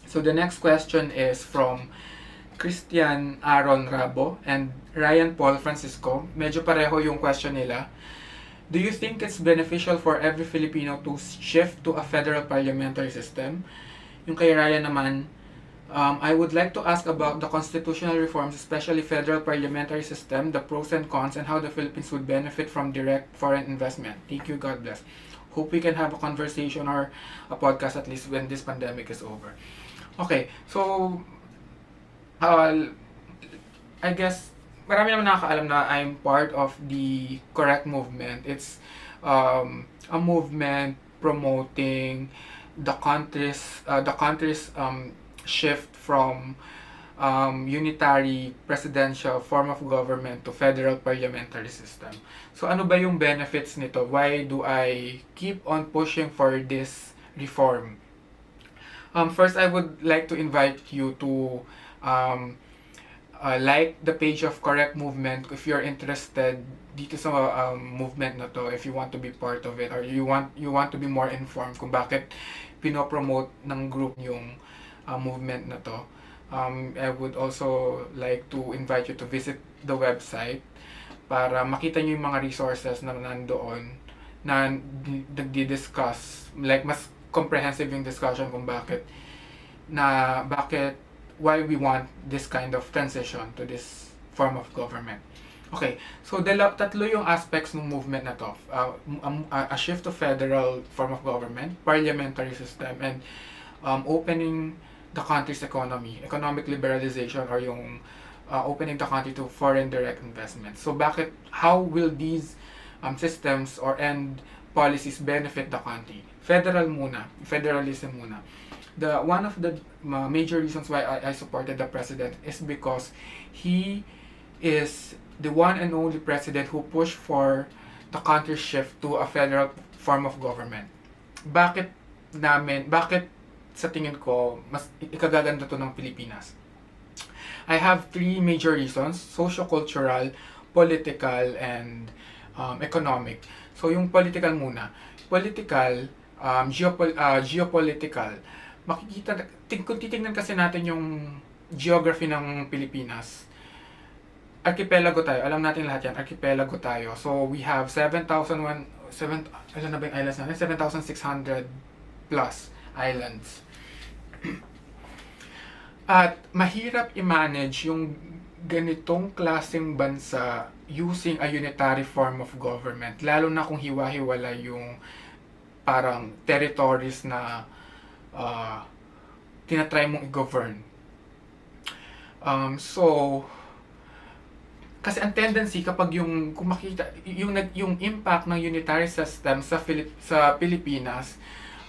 So the next question is from Christian Aaron Rabo and Ryan Paul Francisco. Medyo pareho yung question nila. Do you think it's beneficial for every Filipino to shift to a federal parliamentary system? Yung kay Ryan naman, I would like to ask about the constitutional reforms, especially federal parliamentary system, the pros and cons, and how the Philippines would benefit from direct foreign investment. Thank you, God bless. Hope we can have a conversation or a podcast at least when this pandemic is over. Okay, so I guess marami naman nakakaalam na I'm part of the Correct movement. It's a movement promoting the country's shift from unitary presidential form of government to federal parliamentary system. So ano ba yung benefits nito? Why do I keep on pushing for this reform? First, I would like to invite you to like the page of Correct Movement if you're interested dito sa movement na to, if you want to be part of it or you want to be more informed kung bakit pinopromote ng group yung movement na to. I would also like to invite you to visit the website para makita nyo yung mga resources na nandoon na nagdi-discuss, like mas comprehensive yung discussion kung bakit why we want this kind of transition to this form of government. Okay, so tatlo yung aspects ng movement na to. A shift to federal form of government, parliamentary system, and opening the country's economy, economic liberalization, or yung opening the country to foreign direct investment. So how will these systems and policies benefit the country? Federalism muna. One of the major reasons why I supported the president is because he is the one and only president who pushed for the country's shift to a federal form of government. Bakit sa tingin ko mas ikagaganda to ng Pilipinas? I have three major reasons: socio-cultural, political, and economic. So yung political muna. Political, geopolitical. Kung titingnan kasi natin yung geography ng Pilipinas, archipelago tayo. Alam natin lahat yan, archipelago tayo. So we have 7,600 plus islands. At mahirap i-manage yung ganitong klaseng bansa using a unitary form of government, lalo na kung hiwa-hiwala yung parang territories na tinatry mong i-govern. So kasi ang tendency kapag kung makita yung impact ng unitary system sa Pilipinas,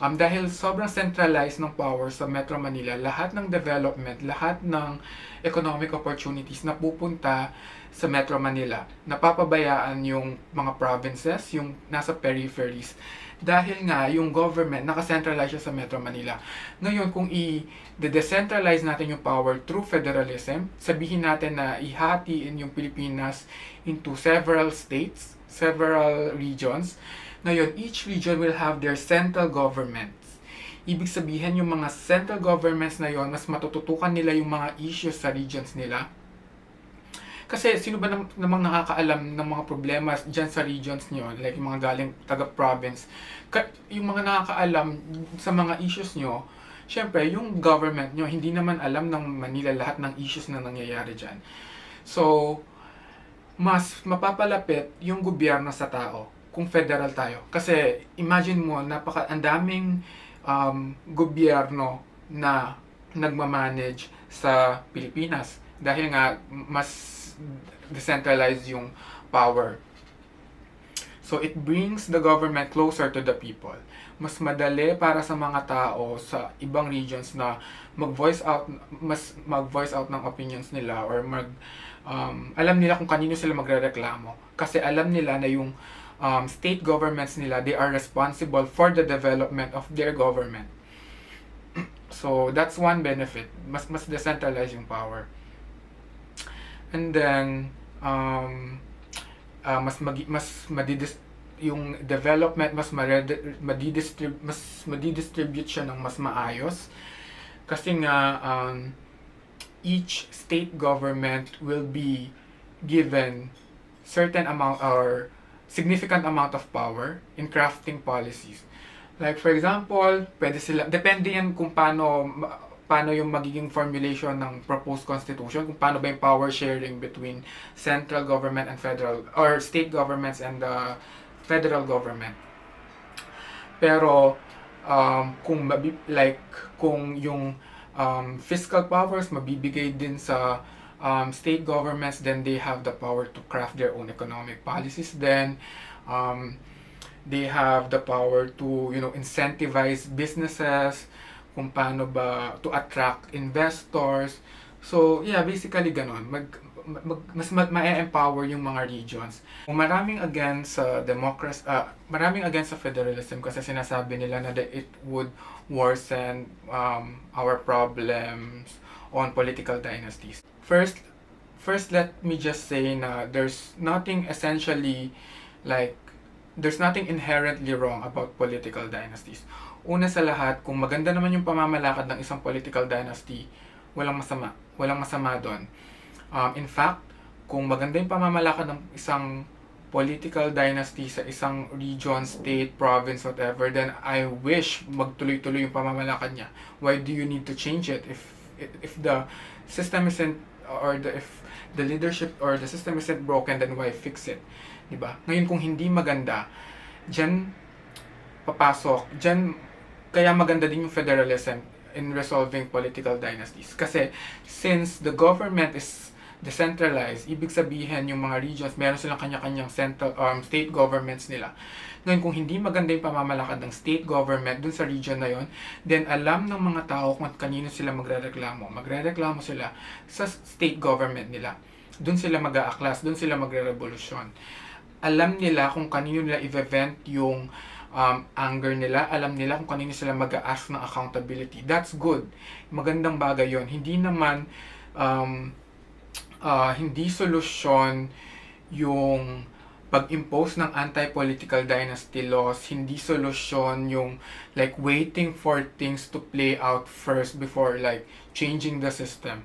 dahil sobrang centralized ng power sa Metro Manila, lahat ng development, lahat ng economic opportunities na pupunta sa Metro Manila, napapabayaan yung mga provinces, yung nasa peripheries, dahil nga yung government nakacentralize siya sa Metro Manila. Ngayon, kung i-decentralize natin yung power through federalism, sabihin natin na ihatiin yung Pilipinas into several states, several regions. Ngayon, each region will have their central governments. Ibig sabihin, yung mga central governments na yon, mas matututukan nila yung mga issues sa regions nila. Kasi sino ba namang nakakaalam ng mga problema dyan sa regions nyo, like yung mga galing taga-province. Yung mga nakakaalam sa mga issues nyo, syempre, yung government nyo, hindi naman alam ng Manila lahat ng issues na nangyayari dyan. So, mas mapapalapit yung gobyerno sa tao kung federal tayo. Kasi imagine mo, ang daming gobyerno na nagmamanage sa Pilipinas dahil nga mas decentralized yung power. So it brings the government closer to the people. Mas madali para sa mga tao sa ibang regions na mag-voice out ng opinions nila or alam nila kung kanino sila magrereklamo. Kasi alam nila na yung state governments nila, they are responsible for the development of their government. So that's one benefit. Mas decentralized yung power. And then yung development mas madidistribute siya ng mas maayos. Kasi nga, each state government will be given certain amount or significant amount of power in crafting policies. Like for example, pwede sila, depende yan kung paano yung magiging formulation ng proposed constitution, kung paano ba yung power sharing between central government and federal, or state governments and the federal government. Pero kung yung fiscal powers mabibigay din sa state governments, then they have the power to craft their own economic policies. Then they have the power to incentivize businesses, kung paano ba to attract investors. So yeah, basically ganon. Mas ma-empower yung mga regions. Maraming against sa democracy, maraming against sa federalism kasi sinasabi nila na that it would worsen our problems on political dynasties. First let me just say na there's nothing inherently wrong about political dynasties. Una sa lahat, kung maganda naman yung pamamalakad ng isang political dynasty, walang masama doon. In fact, kung maganda yung pamamalakad ng isang political dynasty sa isang region, state, province, whatever, then I wish magtuloy-tuloy yung pamamalakad niya. Why do you need to change it if the system isn't, or if the leadership or the system isn't broken, then why fix it? Diba? Ngayon, kung hindi maganda, dyan kaya maganda din yung federalism in resolving political dynasties. Kasi since the government is decentralized, ibig sabihin yung mga regions, meron silang kanya-kanyang state governments nila. Ngayon, kung hindi maganda yung pamamalakad ng state government dun sa region na yon, then alam ng mga tao kung kanino sila magrereklamo. Magrereklamo sila sa state government nila. Dun sila mag-aaklas, dun sila magre-revolusyon. Alam nila kung kanino nila i-vent yung anger nila, alam nila kung kanino sila mag-a-ask ng accountability. That's good. Magandang bagay yon. Hindi naman hindi solusyon yung pag-impose ng anti-political dynasty laws, hindi solusyon yung like waiting for things to play out first before like changing the system.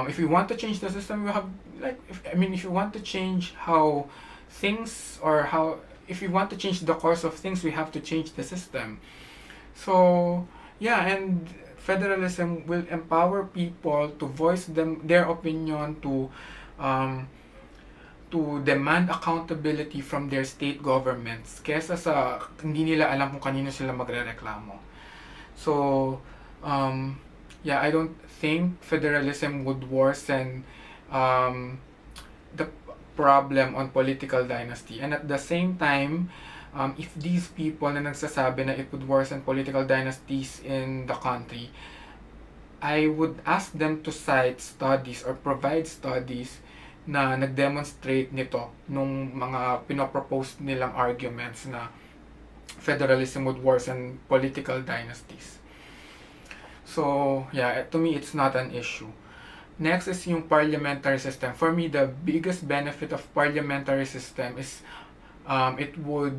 If we want to change the system, we have if you want to change how things if you want to change the course of things, we have to change the system. So yeah, and federalism will empower people to voice their opinion, to demand accountability from their state governments kesa sa hindi nila alam kung kanino sila magrereklamo. So yeah, I don't think federalism would worsen the problem on political dynasty. And at the same time, if these people na nagsasabi na it would worsen political dynasties in the country, I would ask them to cite studies or provide studies na nag-demonstrate nito nung mga pinopropose nilang arguments na federalism would worsen political dynasties. So, yeah, to me, it's not an issue. Next is yung parliamentary system. For me, the biggest benefit of parliamentary system is it would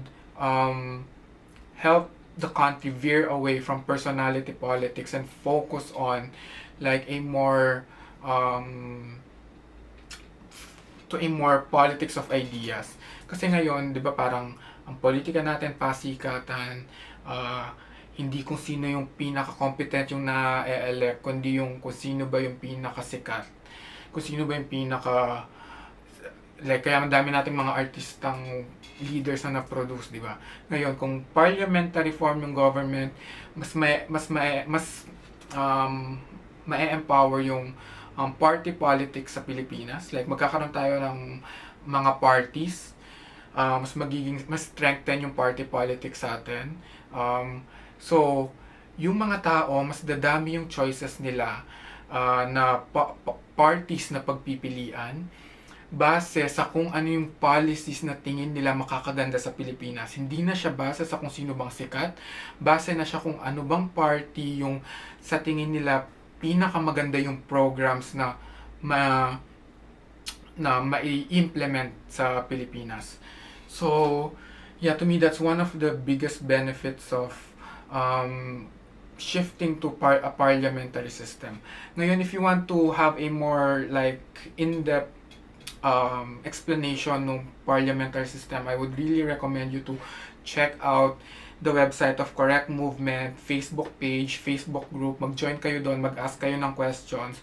help the country veer away from personality politics and focus on like a more politics of ideas. Kasi ngayon, 'di ba, parang ang politika natin pasikatan, hindi kung sino yung pinaka-competent yung na-elect, kundi yung kung sino ba yung pinaka-sikat. Kung sino ba yung kaya madami nating mga artistang leaders na na-produce, di ba? Ngayon, kung parliamentary form yung government, mas ma-empower yung party politics sa Pilipinas. Like, magkakaroon tayo ng mga parties, mas strengthen yung party politics sa atin. So, yung mga tao, mas dadami yung choices nila na parties na pagpipilian base sa kung ano yung policies na tingin nila makakaganda sa Pilipinas. Hindi na siya base sa kung sino bang sikat, base na siya kung ano bang party yung sa tingin nila pinakamaganda yung programs na mai-implement sa Pilipinas. So, yeah, to me, that's one of the biggest benefits of shifting to a parliamentary system. Ngayon, if you want to have a more like in-depth explanation ng parliamentary system, I would really recommend you to check out the website of Correct Movement, Facebook page, Facebook group. Mag-join kayo doon, mag-ask kayo ng questions.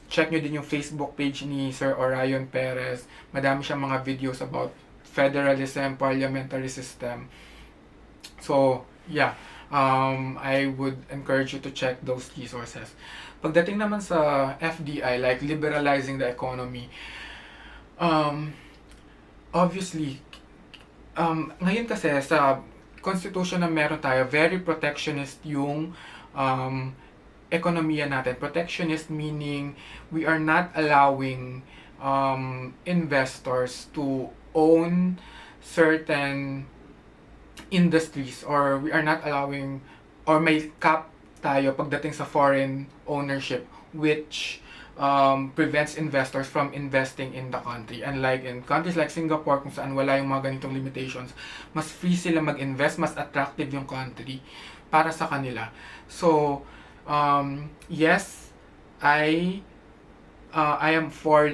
Check nyo din yung Facebook page ni Sir Orion Perez. Madami siyang mga videos about federalism, parliamentary system. So, yeah. I would encourage you to check those resources. Pagdating naman sa FDI, like liberalizing the economy, obviously, ngayon kasi sa constitution na meron tayo, very protectionist yung ekonomiya natin. Protectionist meaning we are not allowing investors to own certain industries, or we are not allowing, or may cap tayo pagdating sa foreign ownership, which prevents investors from investing in the country. And like in countries like Singapore, kung saan wala yung mga ganitong limitations, mas free sila mag-invest, mas attractive yung country para sa kanila. So, yes, I am for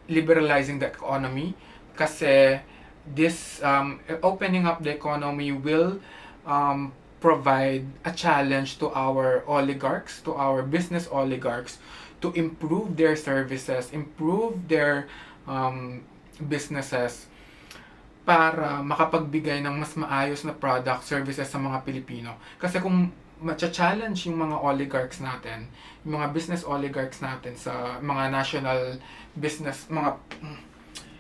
liberalizing the economy kasi this opening up the economy will provide a challenge to our oligarchs, to our business oligarchs, to improve their services, improve their businesses para makapagbigay ng mas maayos na product, services sa mga Pilipino. Kasi kung ma-challenge yung mga oligarchs natin, yung mga business oligarchs natin sa mga national business, mga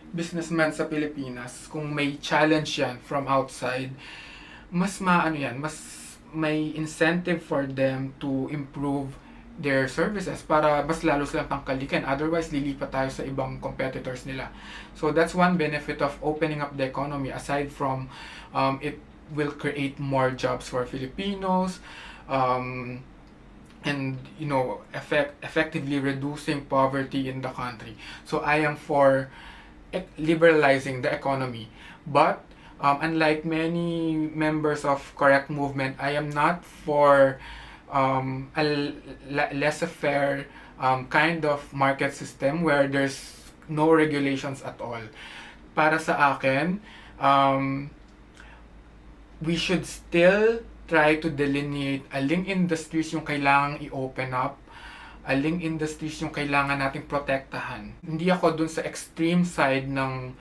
businessmen sa Pilipinas, kung may challenge yan from outside, mas may incentive for them to improve their services para mas lalo silang tangkalikin. Otherwise, lilipat tayo sa ibang competitors nila. So that's one benefit of opening up the economy, aside from it will create more jobs for Filipinos, and effectively reducing poverty in the country. So I am for liberalizing the economy, but unlike many members of Correct Movement, I am not for a laissez-faire kind of market system where there's no regulations at all. Para sa akin, we should still try to delineate aling industries yung kailangang i-open up, aling industries yung kailangan nating protektahan. Hindi ako dun sa extreme side ng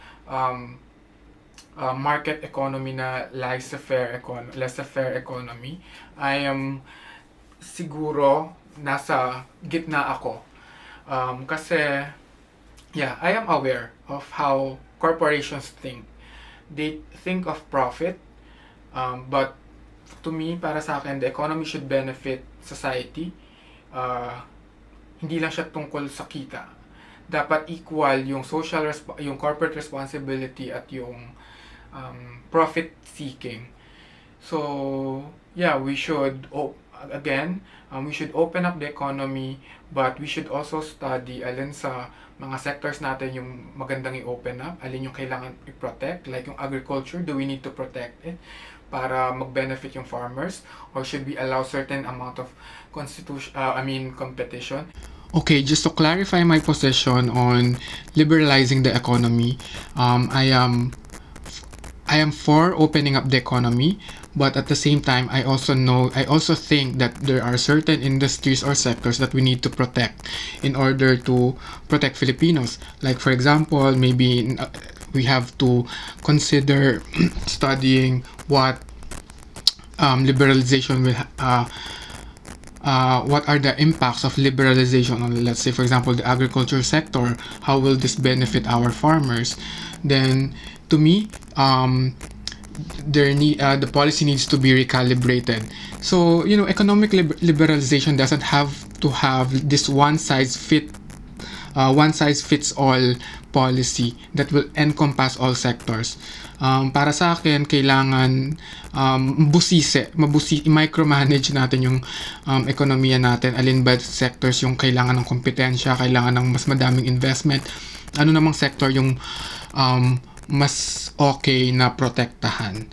market economy na laissez-faire economy. I am siguro nasa gitna ako. Kasi, yeah, I am aware of how corporations think. They think of profit, but to me, para sa akin, the economy should benefit society. Hindi lang siya tungkol sa kita. Dapat equal yung yung corporate responsibility at yung profit seeking. So, yeah, we should we should open up the economy, but we should also study alin sa mga sectors natin yung magandang i-open up, alin yung kailangan i-protect, like yung agriculture, do we need to protect it para mag-benefit yung farmers, or should we allow certain amount of competition? Okay, just to clarify my position on liberalizing the economy, I am for opening up the economy, but at the same time, I also think that there are certain industries or sectors that we need to protect in order to protect Filipinos. Like for example, maybe we have to consider studying what liberalization will what are the impacts of liberalization on, let's say, for example, the agriculture sector. How will this benefit our farmers? Then, to me, the policy needs to be recalibrated. So, economic liberalization doesn't have to have this one size fits all policy that will encompass all sectors. Para sa akin, kailangan micromanage natin yung ekonomiya natin. Alin ba sectors yung kailangan ng kompetensya, kailangan ng mas madaming investment, ano namang sector yung mas okay na protektahan.